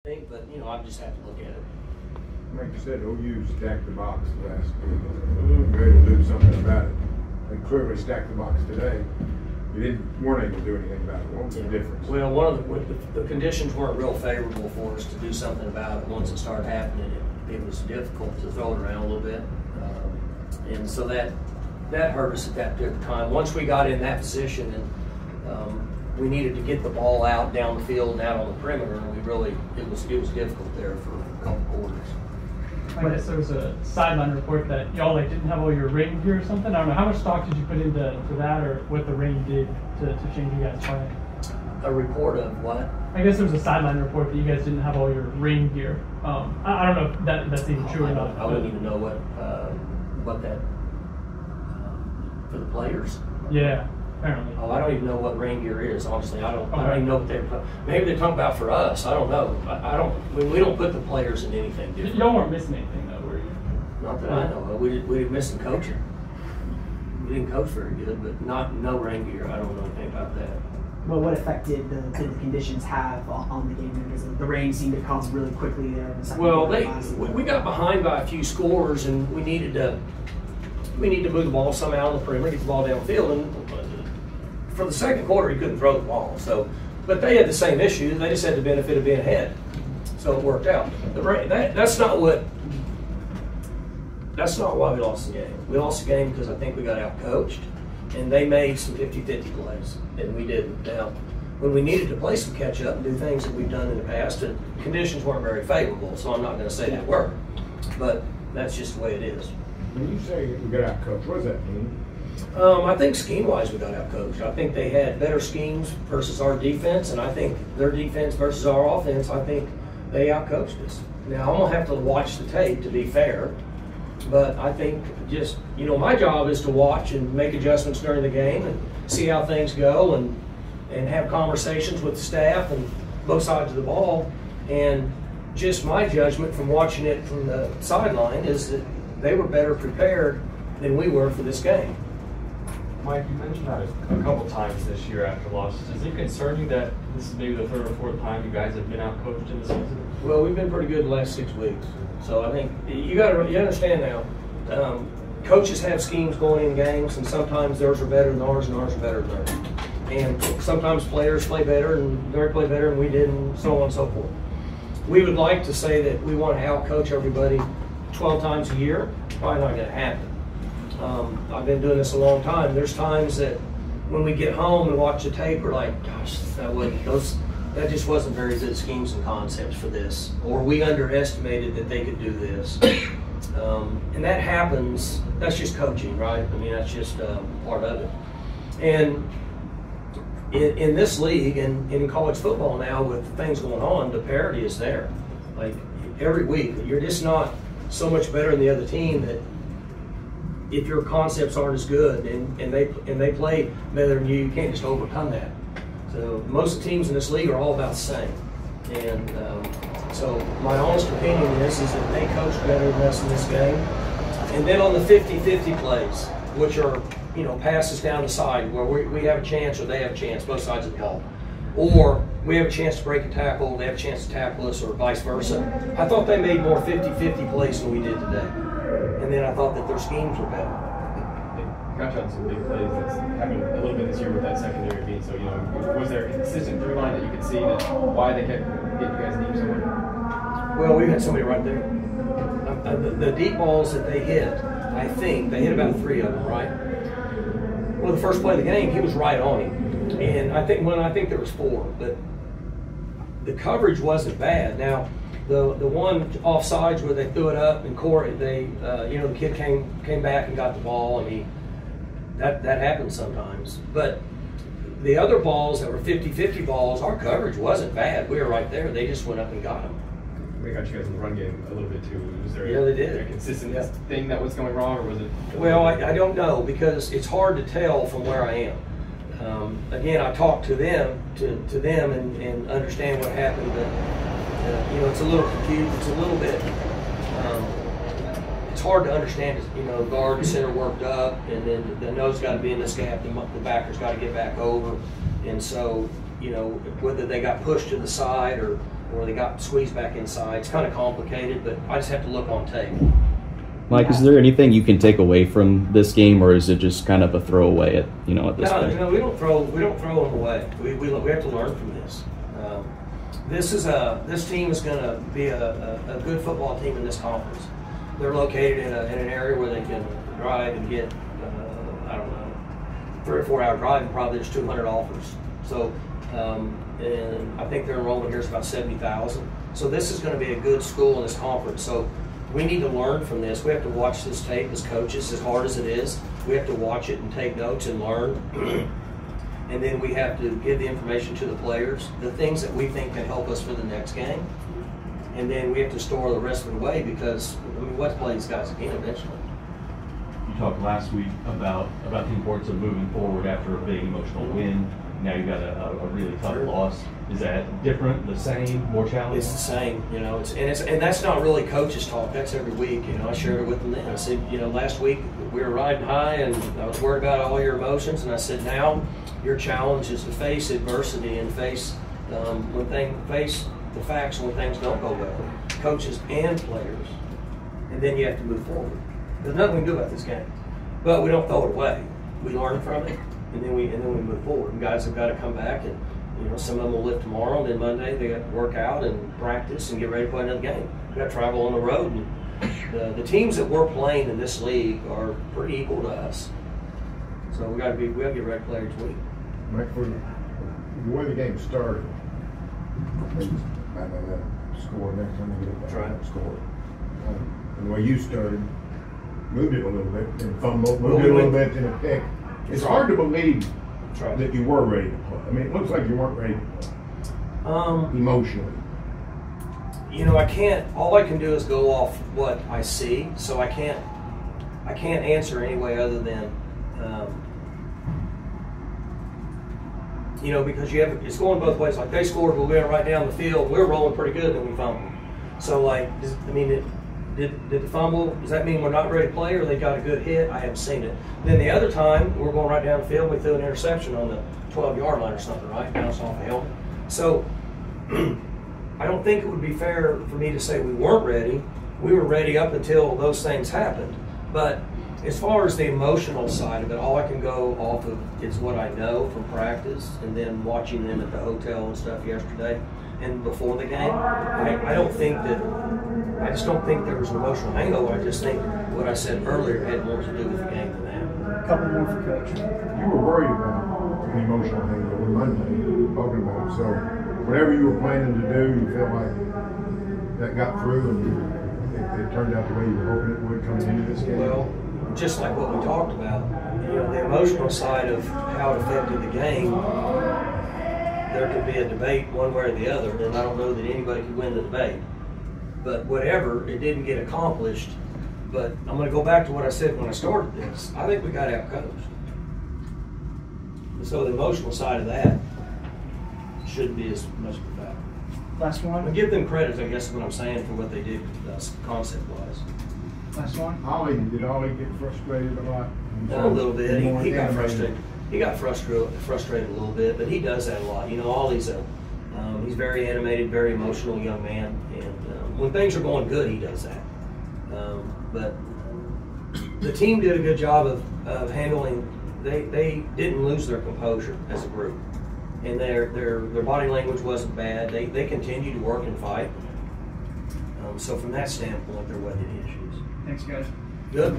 think, but you know, I just have to look at it. Like you said, OU stacked the box last week. Ready to do something about it. They clearly stacked the box today. You weren't able to do anything about it. What was the difference? Well, one of the conditions weren't real favorable for us to do something about it. Once it started happening, it was difficult to throw it around a little bit, and so that hurt us at that particular time. Once we got in that position and we needed to get the ball out down the field and out on the perimeter, and it was difficult there for a couple quarters. I guess there was a sideline report that y'all didn't have all your rain gear or something. I don't know, how much stock did you put into that, or what the rain did to change you guys' plan? A report of what? I guess there was a sideline report that you guys didn't have all your rain gear. I don't know if that's even true or not. I wouldn't even know what that for the players. Yeah, apparently. Oh, I don't even know what rain gear is. Honestly, I don't. Okay. I don't even know what maybe they're talking about for us. I don't know. I don't. We don't put the players in anything different. Y'all weren't missing anything though, were you? Not that I know of. We didn't miss some coaching. We didn't coach very good, but no rain gear. I don't know anything about that. Well, what effect did the conditions have on the game? Because the rain seemed to come really quickly there. Well, we got behind by a few scores, and we needed to move the ball somehow on the perimeter, get the ball downfield. And for the second quarter, he couldn't throw the ball. So, but they had the same issue. They just had the benefit of being ahead, so it worked out. That's not why we lost the game. We lost the game because I think we got out-coached, and they made some 50-50 plays, and we didn't. Now, when we needed to play some catch-up and do things that we've done in the past, and conditions weren't very favorable, so I'm not going to say they were, but that's just the way it is. When you say we got out-coached, what does that mean? I think scheme-wise we got out-coached. I think they had better schemes versus our defense, and I think their defense versus our offense, I think they out-coached us. Now, I'm going to have to watch the tape to be fair, but I think just, you know, my job is to watch and make adjustments during the game and see how things go and have conversations with the staff and both sides of the ball. And just my judgment from watching it from the sideline is that they were better prepared than we were for this game. Mike, you mentioned that a couple times this year after losses. Does it concern you that this is maybe the third or fourth time you guys have been out-coached in the season? Well, we've been pretty good the last 6 weeks. So I think you understand now, coaches have schemes going in games, and sometimes theirs are better than ours, and ours are better than theirs. And sometimes players play better, and they play better, and we did, and so on and so forth. We would like to say that we want to out-coach everybody 12 times a year. Probably not going to happen. I've been doing this a long time. There's times that when we get home and watch the tape, we're like, gosh, that just wasn't very good schemes and concepts for this, or we underestimated that they could do this. And that happens. That's just coaching, right? I mean, that's just part of it. And in this league and in college football now, with things going on, the parity is there. Like every week, you're just not so much better than the other team that if your concepts aren't as good and they play better than you, you can't just overcome that. So most of the teams in this league are all about the same. And so my honest opinion is that they coached better than us in this game. And then on the 50-50 plays, which are, you know, passes down the side where we have a chance or they have a chance, both sides of the ball. Or we have a chance to break a tackle, they have a chance to tackle us, or vice versa. I thought they made more 50-50 plays than we did today. And then I thought that their schemes were better. They got you on some big plays that's happened a little bit this year with that secondary beat. So, you know, was there a consistent through line that you could see that why they kept getting you guys deep so much? Well, we had somebody right there. The deep balls that they hit, I think, they hit about 3 of them, right? Well, the first play of the game, he was right on him. And I think there was 4, but the coverage wasn't bad. Now, the one offsides where they threw it up and the kid came back and got the ball. I mean, that happens sometimes. But the other balls that were 50-50 balls, our coverage wasn't bad. We were right there. They just went up and got them. They got you guys in the run game a little bit too. Was there they did. a consistent thing that was going wrong, or was it? Well, I don't know, because it's hard to tell from where I am. Again, I talked to them and understand what happened, but you know, it's a little confused. It's a little bit. It's hard to understand. You know, guard and center worked up, and then the nose got to be in this gap. The backer's got to get back over, and so, you know, whether they got pushed to the side or or they got squeezed back inside. It's kind of complicated, but I just have to look on tape. Mike, is there anything you can take away from this game, or is it just kind of a throwaway at this point? No, we don't throw them away. We have to learn from this. This team is going to be a good football team in this conference. They're located in an area where they can drive and get 3 or 4 hour drive, and probably there's 200 offers. So, and I think their enrollment here is about 70,000. So this is going to be a good school in this conference. So we need to learn from this. We have to watch this tape as coaches, as hard as it is. We have to watch it and take notes and learn. And then we have to give the information to the players, the things that we think can help us for the next game. And then we have to store the rest of it away because, I mean, what's play these guys again eventually. You talked last week about the importance of moving forward after a big emotional win. Now you got a really tough loss. Is that different, the same, more challenging? It's the same, you know. And that's not really coaches talk. That's every week. You know, I shared it with them then. I said, you know, last week we were riding high, and I was worried about all your emotions. And I said, now your challenge is to face adversity and face face the facts when things don't go well, coaches and players. And then you have to move forward. There's nothing we can do about this game, but we don't throw it away. We learn from it, and then we move forward. And guys have got to come back, and you know, some of them will lift tomorrow, and then Monday they got to work out and practice and get ready to play another game. We got to travel on the road, and the teams that we're playing in this league are pretty equal to us. So we got to get ready to play each week. Mike, for the way the game started, I know that score next time they get that score. And the way you started, moved it a little bit, and fumbled, moved it a little bit, and a pick. It's hard to believe that you were ready to play. I mean, it looks like you weren't ready to play. Emotionally. You know, I can't. All I can do is go off what I see. So I can't answer any way other than, you know, because it's going both ways. Like they scored, we went right down the field. We were rolling pretty good, then we fumbled. So like, I mean, did the fumble? Does that mean we're not ready to play, or they got a good hit? I haven't seen it. Then the other time, we're going right down the field. We threw an interception on the 12-yard line or something, right? Bounced off the helmet. So I don't think it would be fair for me to say we weren't ready. We were ready up until those things happened. But as far as the emotional side of it, all I can go off of is what I know from practice and then watching them at the hotel and stuff yesterday and before the game. I just don't think there was an emotional hangover. I just think what I said earlier had more to do with the game than that. A couple more for Coach. You were worried about an emotional hangover Monday, talking about it. So whatever you were planning to do, you felt like that got through and it turned out the way you were hoping it would coming into this game? Well, just like what we talked about, you know, the emotional side of how it affected the game, there could be a debate one way or the other, and I don't know that anybody could win the debate. But whatever, it didn't get accomplished. But I'm going to go back to what I said when I started this. I think we got out-coached. So the emotional side of that shouldn't be as much of a factor. Last one. I give them credit, I guess is what I'm saying, for what they did concept-wise. Last one. Did Ollie get frustrated a lot? A little bit. He got frustrated. He got frustrated a little bit, but he does that a lot. You know, Ollie's he's very animated, very emotional young man, and when things are going good, he does that. But the team did a good job of handling. They didn't lose their composure as a group, and their body language wasn't bad. They continued to work and fight. So from that standpoint, there wasn't any issues. Thanks, guys. Good.